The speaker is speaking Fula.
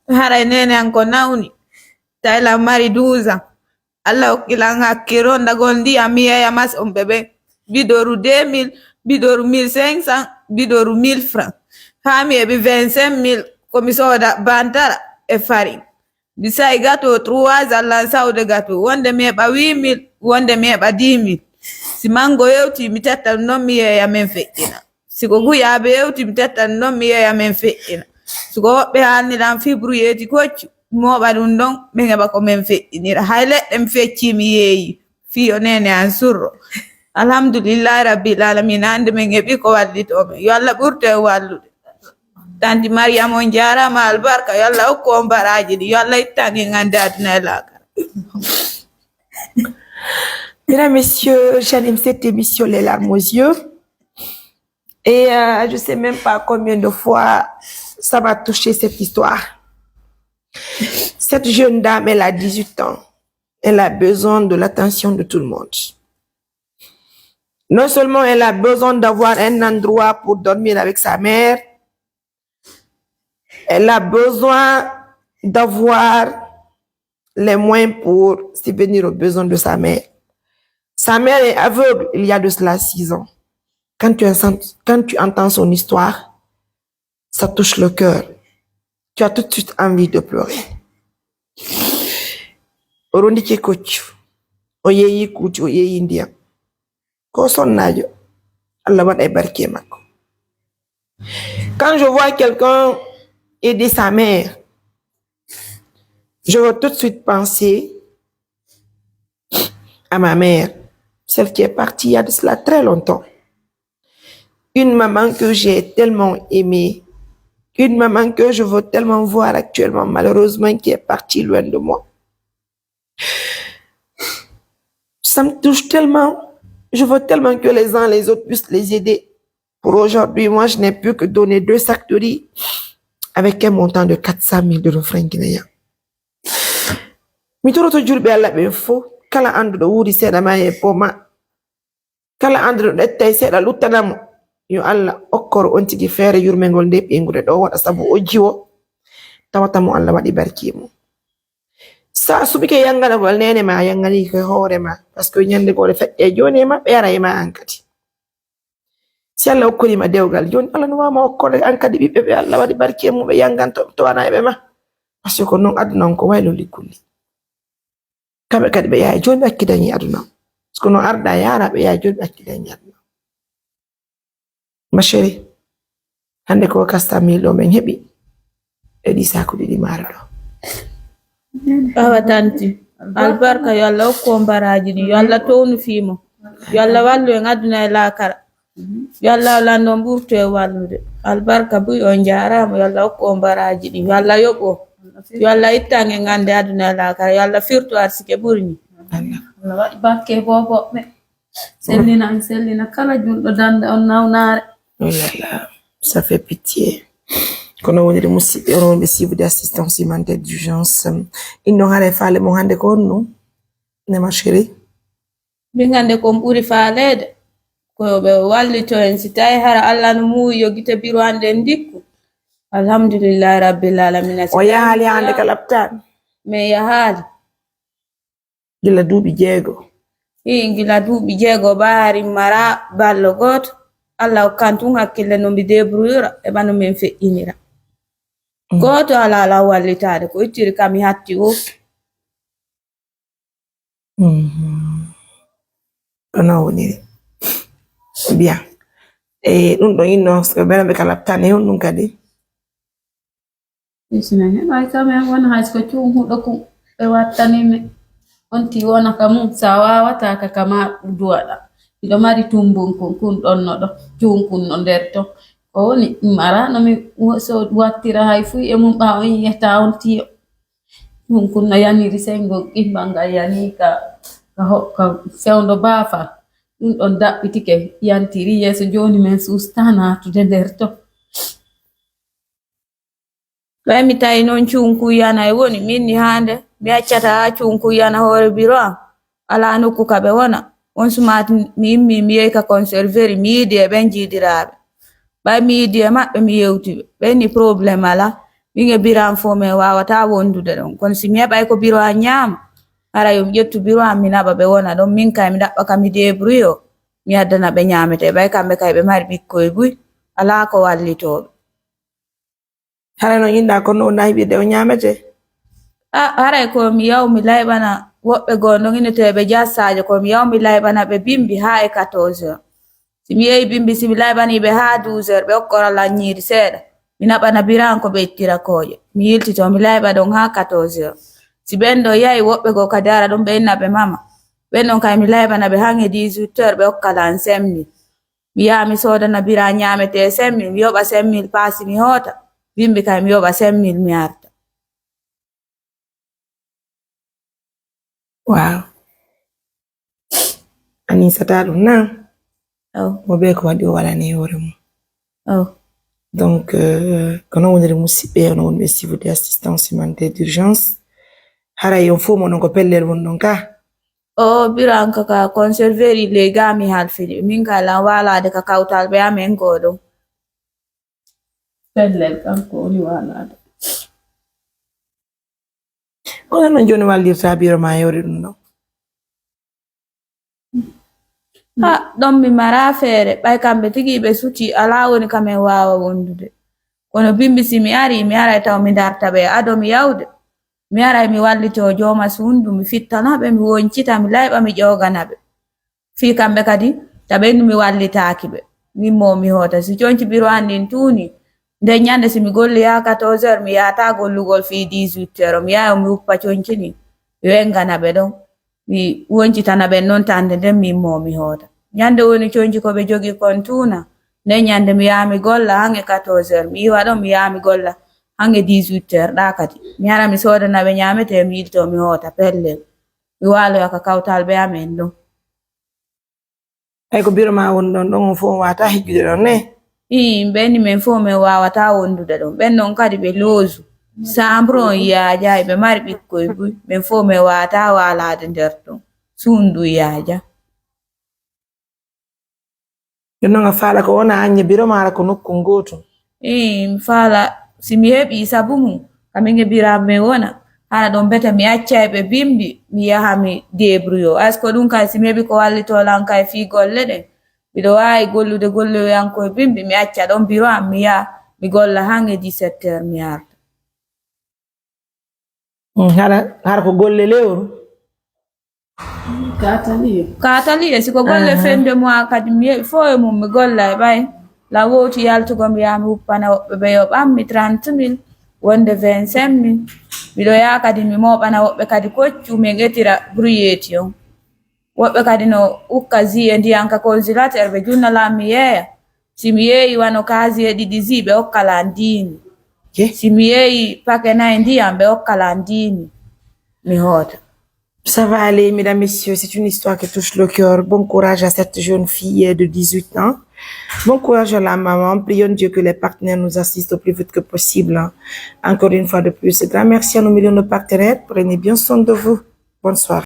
haray nene an ko nawni tayla mari 12 ans Allah hokkilan hakkiro ndagol ndiyam mi yeeya mas on ɓe bidoru 2000 bidoru 1500 bidoru 1000 francs ha mi heɓi 25000 komi soda bantara e farine mi sa'i gato 3 Allah sawde gato wonde mi heɓa 8000 wonde mi heɓa 10000 si mango yewti mi tettan non mi yeeya men feƴƴina siko guyaɓe yewti mi tettan non mi yeeya men feƴƴina siko woɓɓe haalniɗan fibre yeeti koccu moɓa ɗum ɗon min heɓa ko min feƴƴinira hay leɗɗe mi fecci mi yeeyi fiyo nene an surro alhamdulillahi rabbil alamin hande min heɓi ko wallitoɓe yo Allah ɓurto e wallude tanti Mariam on jarama albarka yo Allah hokku on baraji ɗi yo Allah ittan en hande aduna e lakara. Mesdames, Messieurs, j'anime cette émission Les larmes aux yeux et je sais même pas combien de fois ça m'a touché cette histoire. Cette jeune dame, elle a 18 ans. Elle a besoin de l'attention de tout le monde. Non seulement elle a besoin d'avoir un endroit pour dormir avec sa mère, elle a besoin d'avoir les moyens pour subvenir aux besoins de sa mère. Sa mère est aveugle il y a de cela 6 ans. Quand tu entends son histoire, ça touche le cœur. Tu as tout de suite envie de pleurer. Orondike kochu, oyeyi kuchu, oyeyi ndiyam. Ko sonnajo, Allah wad ay barke makko. Quand je vois quelqu'un aider sa mère, je veux tout de suite penser à ma mère, celle qui est partie il y a de cela très longtemps. Une maman que j'ai tellement aimée, une maman que je veux tellement voir actuellement, malheureusement, qui est partie loin de moi. Ça me touche tellement. Je veux tellement que les uns les autres puissent les aider. Pour aujourd'hui, moi, je n'ai plus que donné 2 sacs de riz avec un montant de 400 000 francs guinéens. Mi toroto julɓe Allah ɓe fof kala anduɗo wuuri seeɗa ma e poma kala anduɗo ɗetta e seeɗa luttanamo yo Allah okkoro on tigi feere yurmengol nde ɓengude ɗo waɗa sabu o jiwo tawata mo Allah waɗi barki mum. Sa subike yanganagol nene ma yangani ko hoore ma parce que nyande gole feƴƴe joni e maɓɓe yara e ma hankadi. Si Allah hokkorima dewgal joni Allah no wama hokkorde hankadi ɓiɓɓe ɓe Allah waɗi barki mum ɓe yanganto to wana eɓe ma parce que ko non aduna on ko waylo likkulli. Kamɓe kadi ɓe yaha joni ɓe hakkidañi aduna parce que no arɗa yara ɓe yaha joni ɓe hakkidañi aduna. Ma chérie, hande ko kastamil ɗo min heɓi e ɗi sakuji ɗi maaro ɗo. Awa tanti albarka yo Allah hokku on baraji ɗi yo Allah townu fimo yo Allah wallu en aduna e lakara yo Allah lanno on ɓurto e wallude albarka buy on jarama yo Allah hokku on baraji ɗi yo Allah yoɓo yo Allah ittan en hande aduna e lakara yo Allah firtu arsike ɓurni Allah waɗi bakke boboɓe sellina kala julɗo dande on nawnare. Oh là là, ça fait pitié. Quand on a des cibles d'assistance humanitaire d'urgence, il n'aura pas fallu mon hande ko non, ne ma chérie. Bingande ko ɓuri faalede ko ɓe wallito en si tawi hara Allah no muuyi yo gite biro hande en dikku alhamdulillahi rabbil alamin. O yaali hande ka laptan me yahaali gila duuɓi 6 gila duuɓi 6 baari mara ballo goto Allah hokkantum hakkille no mbi débrouillera e bano min feƴƴinira goto ala wallitade ko ittiri kam hatti o ona woniri bien e ɗum ɗon inno so bela ɓe kala tane on ɗum kadi sina heɓay kamen wona hay ko cuumuɗo kum ɓe wattanime onti wona ka mum sa wawata ka kama duwaɗa iɗo mari tumbunkun kun ɗonno ɗo cuunkun no nder to ko woni marano mi so wattira hay fu e mum ɓawo yiyata on tiyo cuunkun no yaniri sengo qimbanga yani ka fewndo baafa ɗum ɗon daɓɓitike yantiri yeeso joni men susta natude nder to ɓay mi tawi noon cuunku yana e woni minni hande mi accata ha cuunku yana hoore biro am ala nokku ka ɓe wona on sumat mi immi mi yehi ka conserveri mi yiidi e ɓen jiidiraɓe ɓay mi yiidi e maɓɓe mi yewtiɓe ɓenni probléme ala Min e biran fo min wawata wondude ɗon. Kono si mi heɓay ko biro a ñaama, ara yo mi ƴettu biro am mi naɓa ɓe wona ɗon. Min kay mi ɗaɓɓa ka mi débrouille o, mi addana ɓe ñaamete. Ɓay kamɓe kay ɓe mari ɓikkoye buy, alaa ko wallitooɓe. Haray no yinɗa kono on nahiɓirde o ñaamete? Haray ko mi yaw mi layɓana woɓɓe gonɗon ineteɓe jassaje ko mi yaw mi layɓana ɓe bimbi haa e 14 heures. Si mi yehi bimbi si mi layɓaniɓe haa 12 heures ɓe hokkora laññiiri seeɗa, mi naɓana biran ko ɓe ittira kooƴe. Mi yiltito mi layɓa ɗon haa 14 heures. Si ɓen ɗo yahi woɓɓe go kadi ara ɗum ɓe inna ɓe mama. Ɓen ɗon kay mi layɓana ɓe hange 18 heures ɓe hokkala 5 000. Mi yaha mi soodana bira ñaamete 5 000, mi yoɓa 5 000 paasi mi hoota. Bimbi kay mi yoɓa 5 000 mi arta. Wow. Anisata ɗum na? Mo ɓe ko waɗi o waɗani hoore mum. Donc kono woniri musidɓe ono wonɓe suivi de assistance humanitaire d'urgence. Haray on fof moɗon ko pellel wonɗon ka? Biran ka conserveri legami halfide min ka lan walade ka kawtal ɓe amen go ɗon. Pellel kanko woni walade. Kono non joni wallirta biro ma yewre ɗum ɗon? Ɗon mi mara feere ɓay kamɓe tigi ɓe suti ala woni kamen wawa wondude. Kono bimbi si mi aray taw mi darta ɓe ado mi yawde. Mi aray mi wallito jooma sundu mi fittanaɓe mi woncita mi layɓa mi ƴoganaɓe. Fii kamɓe kadi taɓendu mi wallitaaki ɓe. Min mo mi hoota si conci biro andin tuuni nden ñande si mi golli haa 14 heures mi yahata gollugol fii 18 heures mi yaha mi uppa conci ni mi wengana ɓe ɗon mi woncitana ɓen noon tande nden min mo mi hoota. Ñande woni conci ko ɓe jogi kon tuuna nden ñande mi yaha mi golla hange 14 heures mi iwa ɗon mi yaha mi golla hange 18 heures ɗa kadi mi ara mi soodana ɓe ñaamete mi yilto mi hoota pellel mi waaloya ka kawtal ɓe amen ɗon. Ay ko biro ma woni ɗon on fof on wawata hijjude ɗon ne? Ɓenni men fof min wawata wondude ɗon ɓen ɗon kadi ɓe loosu chambre on yaaja ɓe mari ɓikkoye buy min fof min wawata waalade nder ɗon suundu yaaja. Jonnon a faala ko wona Agne biro mara ko nokku gotum? Mi faala si mi heɓi sabu mum kamin e biram min wona hana ɗon bete mi accay ɓe bimbi mi yaha mi débrouille as ko ɗum kay si mi heɓi ko wallitolan kay fii golle ɗen miɗo wawi gollude golloyankoye bimbi mi acca ɗon biro am mi yaha mi golla hange 17 heures mi arta. Hara ko golle lewru? Kataliye siko golle fende mois kadi mi heɓi fo e mum mi golla e ɓay la woti yaltugo mi yaha mi uppana woɓɓe ɓe yoɓanmi 30 000 wonde 25 000 miɗo yaha kadi mi moɓana woɓɓe kadi koccu min etira bruyeti on woɓɓe kadi no ukka zi e ndiyan ka congélateur ɓe junnalan mi yeeya si mi yeeyi wano kaasi e ɗiɗi zi ɓe hokkalan diini si mi yeeyi paquet 9 ndiyan ɓe hokkalan diini mi hoota. Ça va aller, mesdames, messieurs. C'est une histoire qui touche le cœur. Bon courage à cette jeune fille de 18 ans. Bon courage à la maman. Prions Dieu que les partenaires nous assistent au plus vite que possible. Encore une fois de plus, grand merci à nos millions de partenaires. Prenez bien soin de vous. Bonne soirée.